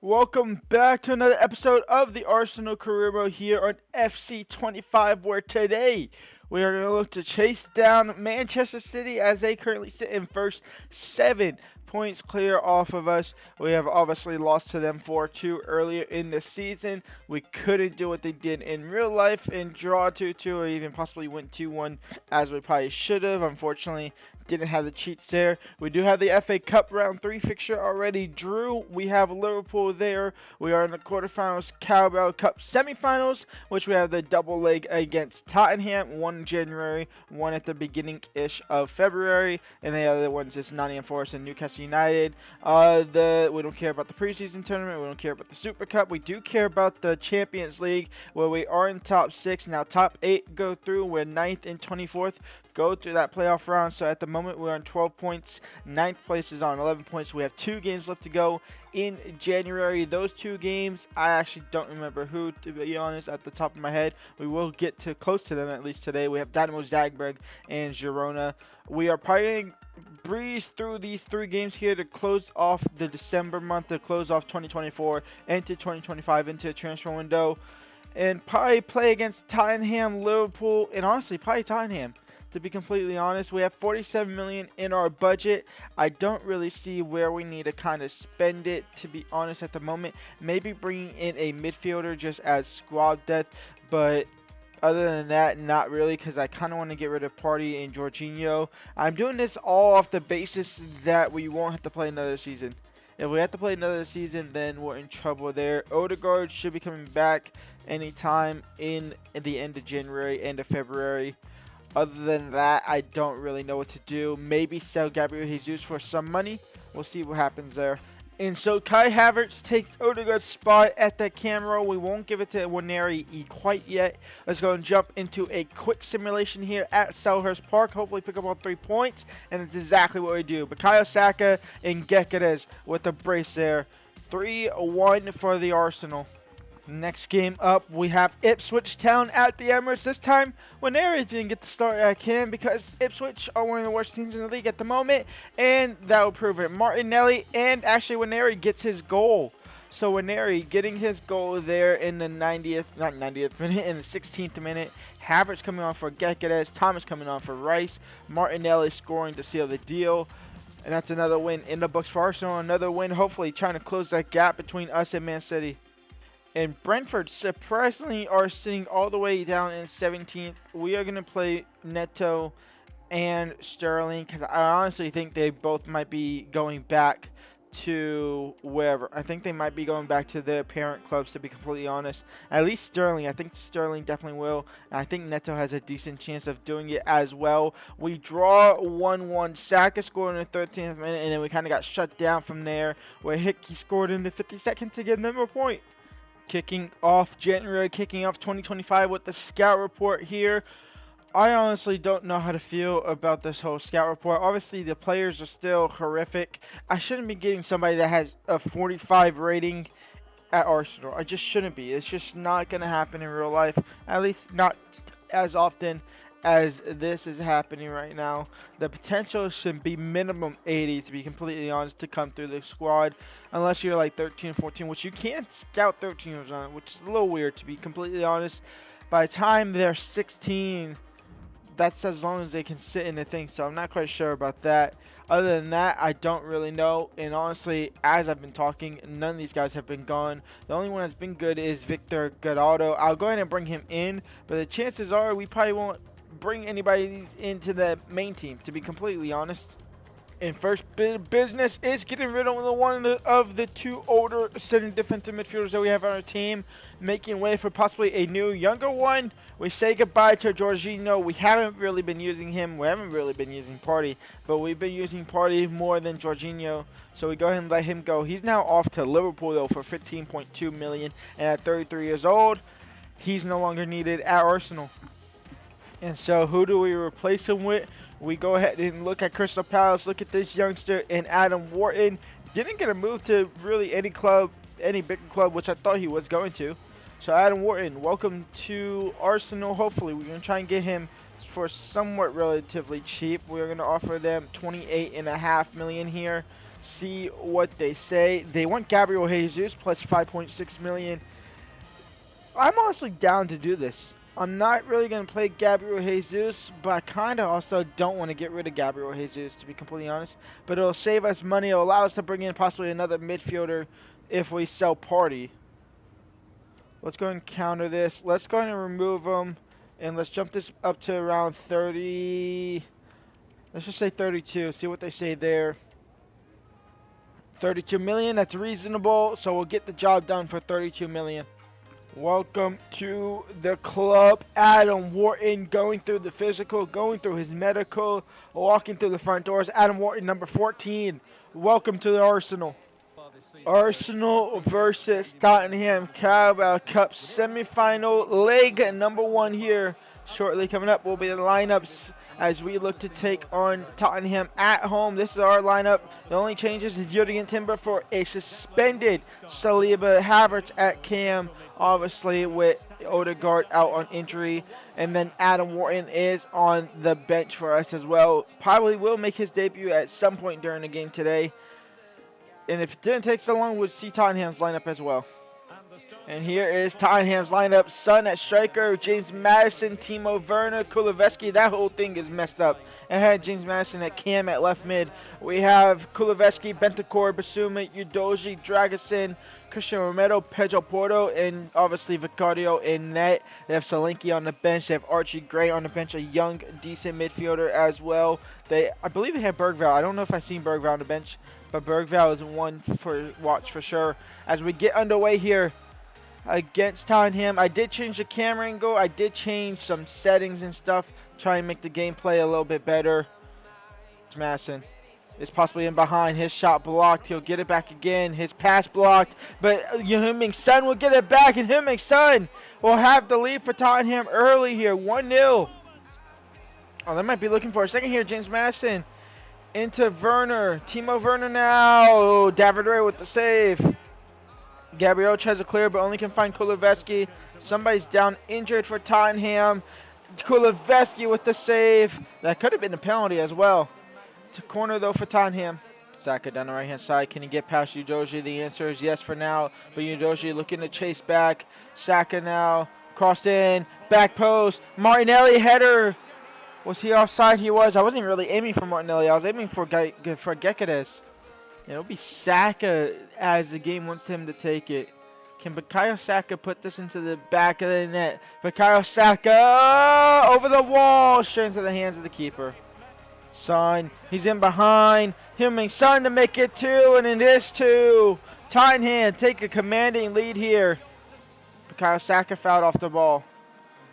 Welcome back to another episode of the Arsenal Career Mode here on FC25, where today we are going to look to chase down Manchester City as they currently sit in first, 7 points clear off of us. We have obviously lost to them 4-2 earlier in the season. We couldn't do what they did in real life and draw 2-2 or even possibly win 2-1 as we probably should have. Unfortunately, didn't have the cheats there. We do have the FA Cup round 3 fixture already drew. We have Liverpool there. We are in the quarterfinals, Carabao Cup Semi-Finals, which we have the double leg against Tottenham, one in January, one at the beginning-ish of February, and the other ones is Nottingham Forest and Newcastle United. We don't care about the preseason tournament. We don't care about the Super Cup. We do care about the Champions League, where we are in top 6. Now top 8 go through. We're 9th and 24th. Go through that playoff round. So at the moment we're on 12 points. 9th place is on 11 points. We have 2 games left to go in January. Those 2 games, I actually don't remember who, to be honest, at the top of my head. We will get to close to them at least today. We have Dynamo Zagreb and Girona. We are probably breeze through these 3 games here to close off the December month, to close off 2024 into 2025 into a transfer window, and probably play against Tottenham, Liverpool, and honestly probably Tottenham. To be completely honest, we have 47 million in our budget. I don't really see where we need to kind of spend it, to be honest, at the moment. Maybe bringing in a midfielder just as squad depth, but other than that, not really, because I kind of want to get rid of Partey and Jorginho. I'm doing this all off the basis that we won't have to play another season. If we have to play another season, then we're in trouble there. Odegaard should be coming back anytime in the end of January, end of February. Other than that, I don't really know what to do. Maybe sell Gabriel Jesus for some money. We'll see what happens there. And so Kai Havertz takes Odegaard's spot at the camera. We won't give it to Waneri quite yet. Let's go and jump into a quick simulation here at Selhurst Park. Hopefully pick up all 3 points. And it's exactly what we do. Bukayo Saka and Gyökeres with the brace there. 3-1 for the Arsenal. Next game up, we have Ipswich Town at the Emirates. This time, Waneri didn't get the start at Cam because Ipswich are one of the worst teams in the league at the moment, and that will prove it. Martinelli and actually Waneri gets his goal. So Waneri getting his goal there in the 90th minute, in the 16th minute. Havertz coming on for Gyökeres, Thomas coming on for Rice, Martinelli scoring to seal the deal. And that's another win in the books for Arsenal. Another win, hopefully trying to close that gap between us and Man City. And Brentford surprisingly are sitting all the way down in 17th. We are going to play Neto and Sterling because I honestly think they both might be going back to wherever. I think they might be going back to their parent clubs, to be completely honest. At least Sterling. I think Sterling definitely will. And I think Neto has a decent chance of doing it as well. We draw 1-1. Saka scored in the 13th minute, and then we kind of got shut down from there, where Hickey scored in the 52nd to give them a point. Kicking off January, kicking off 2025 with the scout report here. I honestly don't know how to feel about this whole scout report. Obviously, the players are still horrific. I shouldn't be getting somebody that has a 45 rating at Arsenal. I just shouldn't be. It's just not going to happen in real life. At least not as often as this is happening right now. The potential should be minimum 80, to be completely honest, to come through the squad, unless you're like 13 14, which you can't scout 13ers on, which is a little weird, to be completely honest. By the time they're 16, that's as long as they can sit in the thing, so I'm not quite sure about that. Other than that, I don't really know, and honestly, as I've been talking, none of these guys have been gone. The only one that's been good is Victor Gadaldo. I'll go ahead and bring him in, but the chances are we probably won't bring anybody into the main team, to be completely honest. And first bit of business is getting rid of one of the 2 older sitting defensive midfielders that we have on our team, making way for possibly a new younger one. We say goodbye to Jorginho. We haven't really been using him. We haven't really been using Partey, but we've been using Partey more than Jorginho, so we go ahead and let him go. He's now off to Liverpool though for 15.2 million, and at 33 years old, he's no longer needed at Arsenal. And so who do we replace him with? We go ahead and look at Crystal Palace. Look at this youngster in Adam Wharton. Didn't get a move to really any club, any bigger club, which I thought he was going to. So Adam Wharton, welcome to Arsenal. Hopefully we're going to try and get him for somewhat relatively cheap. We're going to offer them 28.5 million here. see what they say. They want Gabriel Jesus plus 5.6 million. I'm honestly down to do this. I'm not really going to play Gabriel Jesus, but I kind of also don't want to get rid of Gabriel Jesus, to be completely honest. But it'll save us money. It'll allow us to bring in possibly another midfielder if we sell Party. Let's go and counter this. Let's go and remove him. And let's jump this up to around 30. Let's just say 32. See what they say there. 32 million. That's reasonable. So we'll get the job done for 32 million. Welcome to the club. Adam Wharton going through the physical, going through his medical, walking through the front doors. Adam Wharton, number 14. Welcome to the Arsenal. Arsenal versus Tottenham Carabao Cup Semi-Final, leg number 1 here. Shortly coming up will be the lineups as we look to take on Tottenham at home. This is our lineup. The only changes is Jurgen Timber for a suspended Saliba, Havertz at cam, obviously with Odegaard out on injury. And then Adam Wharton is on the bench for us as well. Probably will make his debut at some point during the game today. And if it didn't take so long, we'd see Tottenham's lineup as well. And here is Tottenham's lineup. Son at striker, James Maddison, Timo Werner, Kulusevski. That whole thing is messed up. And had James Maddison at cam at left mid. We have Kulusevski, Bentancur, Basuma, Udoji, Dragusin, Christian Romero, Pedro Porto, and obviously Vicario in net. They have Solanke on the bench. They have Archie Gray on the bench, a young, decent midfielder as well. I believe they have Bergvall. I don't know if I've seen Bergvall on the bench, but Bergvall is one for watch for sure. As we get underway here against Tottenham, I did change the camera angle. I did change some settings and stuff, try and make the gameplay a little bit better. Madison is possibly in behind. His shot blocked. He'll get it back again. His pass blocked, but Heung-min Son will get it back, and Heung-min Son will have the lead for Tottenham early here, 1-0. Oh, they might be looking for a second here. James Madison into Werner. Timo Werner now. Oh, David Ray with the save. Gabriel tries to clear, but only can find Kulusevski. Somebody's down injured for Tottenham. Kulusevski with the save. That could have been a penalty as well. To corner, though, for Tottenham. Saka down the right-hand side. Can he get past Udoji? The answer is yes for now. But Udoji looking to chase back. Saka now. Crossed in. Back post. Martinelli header. Was he offside? He was. I wasn't really aiming for Martinelli. I was aiming for Gyökeres. It'll be Saka as the game wants him to take it. Can Bukayo Saka put this into the back of the net? Bukayo Saka over the wall. Straight into the hands of the keeper. Son, he's in behind. Heung-min Son to make it 2, and it is 2. Tottenham take a commanding lead here. Bukayo Saka fouled off the ball.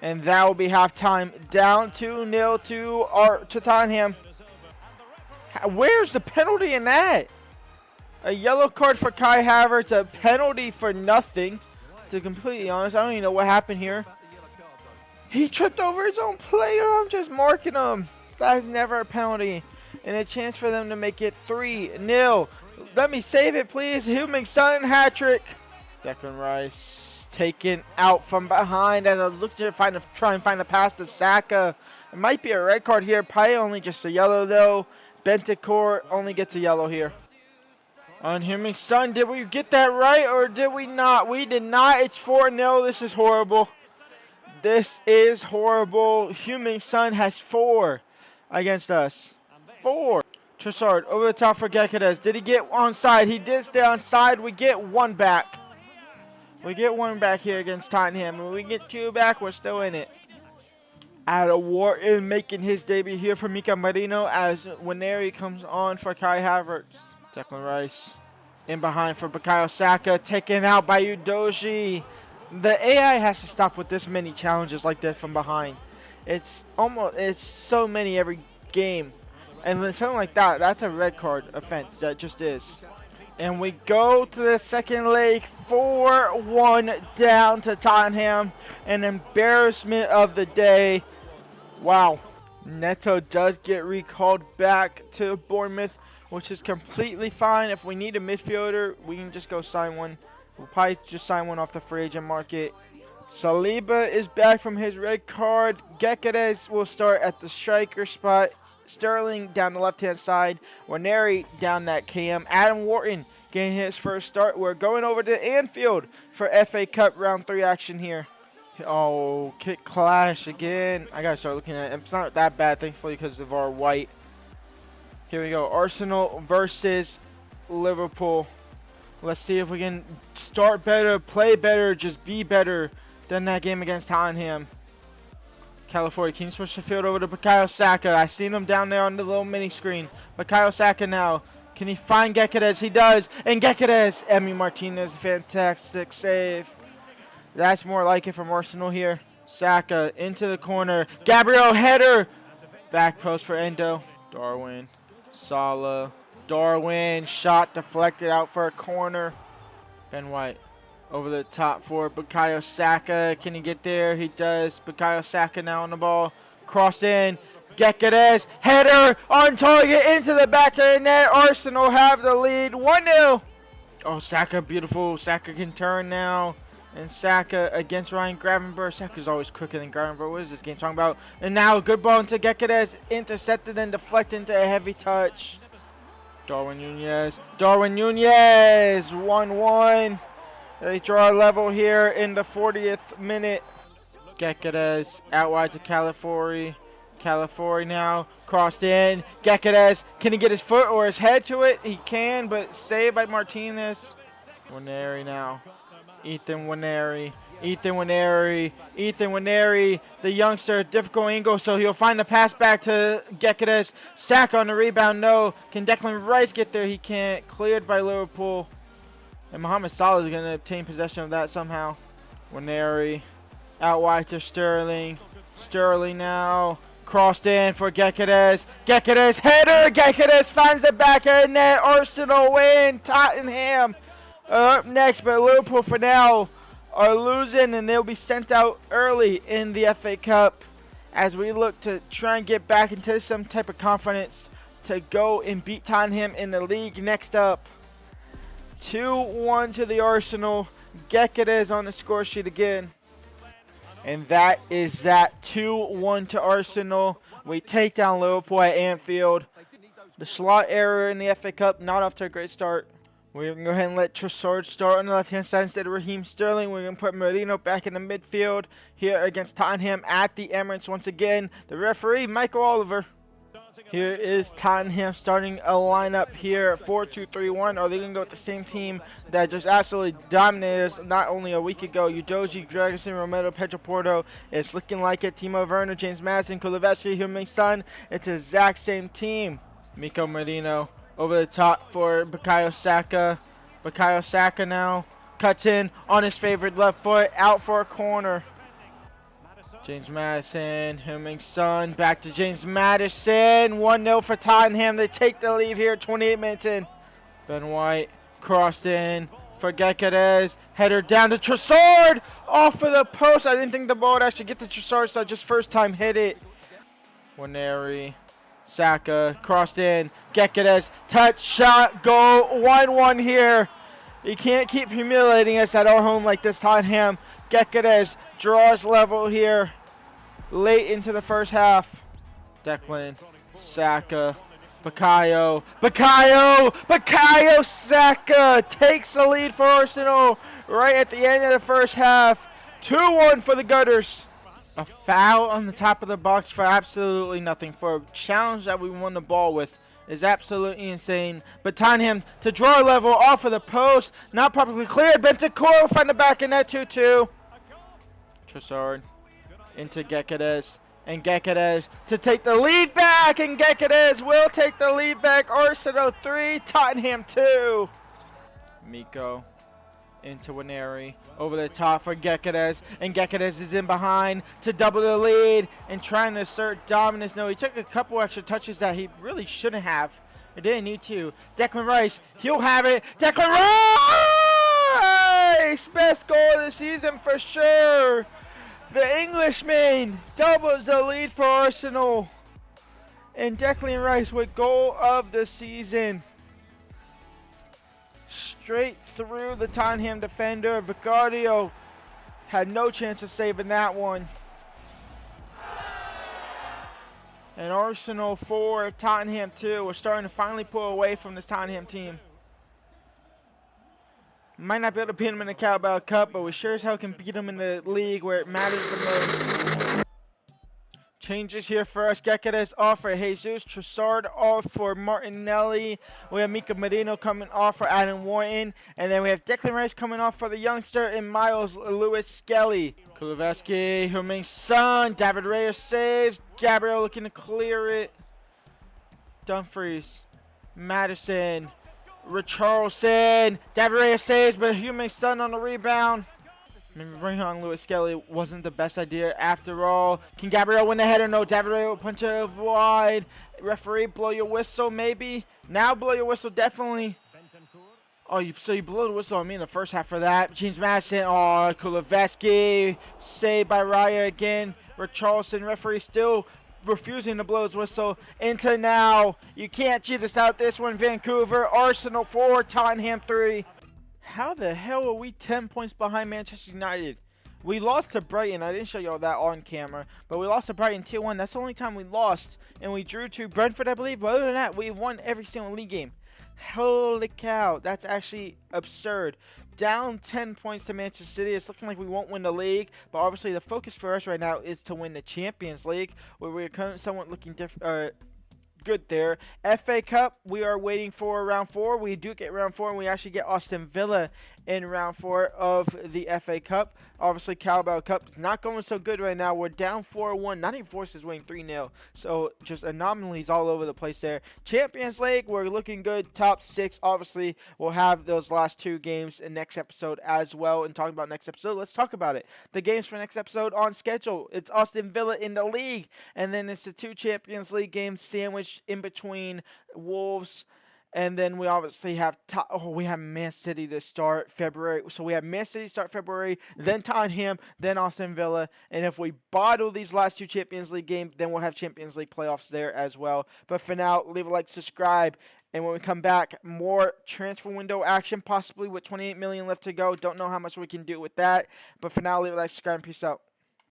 And that will be halftime. Down 2-0 to Tottenham. Where's the penalty in that? A yellow card for Kai Havertz, a penalty for nothing. To be completely honest, I don't even know what happened here. He tripped over his own player. I'm just marking him. That is never a penalty. And a chance for them to make it 3-0. Let me save it, please. Heung-min Son hat-trick. Declan Rice taken out from behind as I was looking to try and find a pass to Saka. It might be a red card here. Probably only just a yellow, though. Bentancur only gets a yellow here. On Heung-min Son, did we get that right or did we not? We did not. It's 4-0. This is horrible. This is horrible. Heung-min Son has 4 against us. 4. Trossard over the top for Gyökeres. Did he get onside? He did stay onside. We get 1 back. We get 1 back here against Tottenham. When we get 2 back, we're still in it. Adam Wharton making his debut here for Mika Marino as Waneri comes on for Kai Havertz. Declan Rice in behind for Bukayo Saka, taken out by Udoji. The AI has to stop with this many challenges like that from behind. It's so many every game. And then something like that, that's a red card offense. That just is. And we go to the second leg, 4-1 down to Tottenham. An embarrassment of the day. Wow. Neto does get recalled back to Bournemouth, which is completely fine. If we need a midfielder, we can just go sign one. We'll probably just sign one off the free agent market. Saliba is back from his red card. Gyökeres will start at the striker spot. Sterling down the left-hand side. Waneri down that cam. Adam Wharton getting his first start. We're going over to Anfield for FA Cup Round 3 action here. Oh, kick clash again. I got to start looking at it. It's not that bad, thankfully, because of our white. Here we go. Arsenal versus Liverpool. Let's see if we can start better, play better, just be better than that game against Tottenham. California, can you switch the field over to Bukayo Saka? I seen him down there on the little mini screen. Bukayo Saka now. Can he find Gyökeres? He does. And Gyökeres. Emi Martinez, fantastic save. That's more like it from Arsenal here. Saka into the corner. Gabriel header. Back post for Endo. Darwin. Salah. Darwin. Shot deflected out for a corner. Ben White. Over the top for Bukayo Saka. Can he get there? He does. Bukayo Saka now on the ball. Crossed in. Gyökeres. Header on target into the back of the net. Arsenal have the lead. 1-0. Oh, Saka, beautiful. Saka can turn now. And Saka against Ryan Gravenberch. Saka's always quicker than Gravenberch. What is this game talking about? And now a good ball into Gyökeres. Intercepted and deflected into a heavy touch. Darwin Núñez. Darwin Núñez. 1-1. They draw a level here in the 40th minute. Gyökeres out wide to Calafiori. Calafiori now crossed in. Gyökeres, can he get his foot or his head to it? He can, but saved by Martinez. Waneri now. Ethan Waneri. Ethan Waneri. Ethan Waneri, the youngster, difficult angle, so he'll find the pass back to Gyökeres. Saka on the rebound, no. Can Declan Rice get there? He can't. Cleared by Liverpool. And Mohamed Salah is going to obtain possession of that somehow. Waneri out wide to Sterling. Sterling now. Crossed in for Gyökeres. Gyökeres header. Gyökeres finds the back of the net. Arsenal win. Tottenham are up next, but Liverpool for now are losing, and they'll be sent out early in the FA Cup as we look to try and get back into some type of confidence to go and beat Tottenham in the league. Next up, 2-1 to the Arsenal. Gyökeres on the score sheet again. And that is that. 2-1 to Arsenal. We take down Liverpool at Anfield. The slot error in the FA Cup, not off to a great start. We're going to go ahead and let Trossard start on the left-hand side instead of Raheem Sterling. We're going to put Merino back in the midfield here against Tottenham at the Emirates once again. The referee, Michael Oliver. Here is Tottenham starting a lineup here at 4-2-3-1. Are they going to go with the same team that just absolutely dominated us not only a week ago? Udogie, Gregerson, Romero, Pedro Porto. It's looking like it. Timo Werner, James Maddison, Kulusevski, Heung-min Son. It's the exact same team. Miko Merino over the top for Bukayo Saka. Bukayo Saka now cuts in on his favorite left foot, out for a corner. James Maddison, Heung-min Son, back to James Maddison. 1-0 for Tottenham. They take the lead here, 28 minutes in. Ben White crossed in for Gyökeres. Header down to Trossard. Off of the post. I didn't think the ball would actually get to Trossard, so I just first time hit it. Waneri, Saka, crossed in. Gyökeres, touch, shot, goal. 1-1 here. You can't keep humiliating us at our home like this, Tottenham. Gyökeres draws level here late into the first half. Declan, Saka, Bukayo Saka takes the lead for Arsenal right at the end of the first half. 2-1 for the Gutters. A foul on the top of the box for absolutely nothing. For a challenge that we won the ball with is absolutely insane. But Tottenham to draw level off of the post. Not properly cleared. Bentancur will find the back in net 2-2. Trossard into Gyökeres, and Gyökeres to take the lead back, and Gyökeres will take the lead back. Arsenal 3, Tottenham 2. Miko into Waneri, over the top for Gyökeres, and Gyökeres is in behind to double the lead and trying to assert dominance. No, he took a couple extra touches that he really shouldn't have. He didn't need to. Declan Rice, he'll have it. Declan Rice! Best goal of the season for sure. The Englishman doubles the lead for Arsenal. And Declan Rice with goal of the season. Straight through the Tottenham defender. Vicario had no chance of saving that one. And Arsenal 4, Tottenham 2. We're starting to finally pull away from this Tottenham team. Might not be able to beat them in the Carabao Cup, but we sure as hell can beat them in the league where it matters the most. Changes here for us. Gekeres off for Jesus. Trossard off for Martinelli. We have Mika Merino coming off for Adam Wharton. And then we have Declan Rice coming off for the youngster and Miles Lewis-Skelly. Kuleveski, Heung-min Son. David Raya saves. Gabriel looking to clear it. Dumfries. Madison. Richarlison. David Raya saves, but Heung-min Son on the rebound. Maybe bring on Lewis-Skelly wasn't the best idea after all. Can Gabriel win the header? No. David Raya will punch it wide. Referee, blow your whistle maybe. Now blow your whistle, definitely. Oh, so you blew the whistle on me in the first half for that. James Madison. Oh, Kuleveski. Saved by Raya again. Richarlison, referee still refusing to blow his whistle. Into now. You can't cheat us out this one, Vancouver. Arsenal 4, Tottenham 3. How the hell are we 10 points behind Manchester United? We lost to Brighton. I didn't show you all that on camera, but we lost to Brighton 2-1. That's the only time we lost, and we drew to Brentford, I believe. But other than that, we've won every single league game. Holy cow, that's actually absurd. Down 10 points to Manchester City. It's looking like we won't win the league, but obviously the focus for us right now is to win the Champions League, where we're currently somewhat looking good there. FA Cup, we are waiting for round 4. We do get round 4, and we actually get Aston Villa in round 4 of the FA Cup. Obviously, Carabao Cup is not going so good right now. We're down 4-1. Nottingham Forest is winning 3-0. So, just anomalies all over the place there. Champions League, we're looking good. Top 6, obviously, we'll have those last 2 games in next episode as well. And talking about next episode, let's talk about it. The games for next episode on schedule. It's Aston Villa in the league. And then it's the 2 Champions League games sandwiched in between Wolves. And then we obviously have we have Man City to start February. So we have Man City start February, then Tottenham, then Aston Villa. And if we bottle these last 2 Champions League games, then we'll have Champions League playoffs there as well. But for now, leave a like, subscribe. And when we come back, more transfer window action, possibly with 28 million left to go. Don't know how much we can do with that. But for now, leave a like, subscribe, and peace out.